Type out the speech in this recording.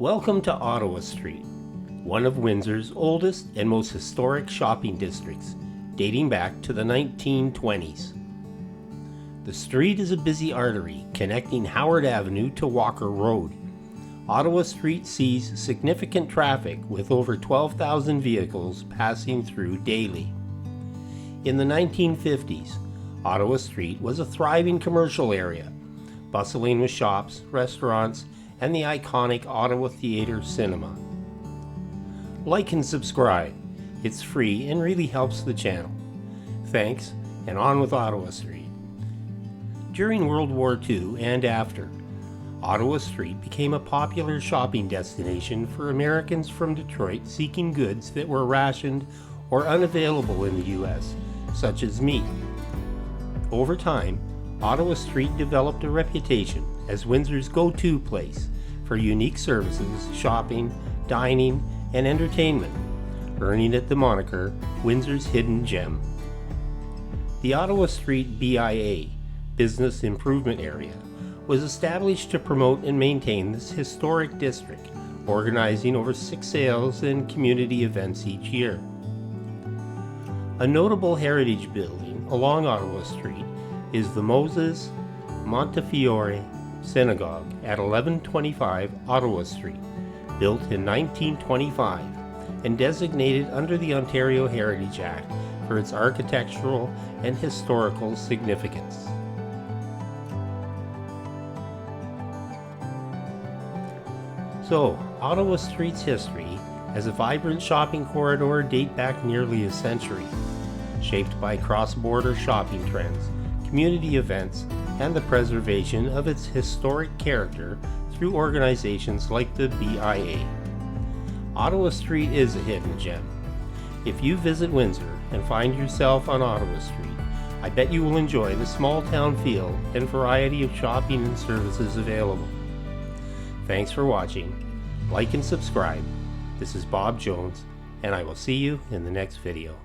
Welcome to Ottawa Street, one of Windsor's oldest and most historic shopping districts, dating back to the 1920s. The street is a busy artery connecting Howard Avenue to Walker Road. Ottawa Street sees significant traffic with over 12,000 vehicles passing through daily. In the 1950s, Ottawa Street was a thriving commercial area, bustling with shops, restaurants, and the iconic Ottawa Theatre cinema. Like and subscribe. It's free and really helps the channel. Thanks, and on with Ottawa Street. During World War II and after, Ottawa Street became a popular shopping destination for Americans from Detroit seeking goods that were rationed or unavailable in the U.S., such as meat. Over time, Ottawa Street developed a reputation as Windsor's go-to place for unique services, shopping, dining, and entertainment, earning it the moniker Windsor's Hidden Gem. The Ottawa Street BIA, Business Improvement Area, was established to promote and maintain this historic district, organizing over 6 sales and community events each year. A notable heritage building along Ottawa Street is the Moses Montefiore Synagogue at 1125 Ottawa Street, built in 1925 and designated under the Ontario Heritage Act for its architectural and historical significance. So, Ottawa Street's history as a vibrant shopping corridor date back nearly a century, shaped by cross-border shopping trends, community events, and the preservation of its historic character through organizations like the BIA. Ottawa Street is a hidden gem. If you visit Windsor and find yourself on Ottawa Street, I bet you will enjoy the small town feel and variety of shopping and services available. Thanks for watching. Like and subscribe. This is Bob Jones, and I will see you in the next video.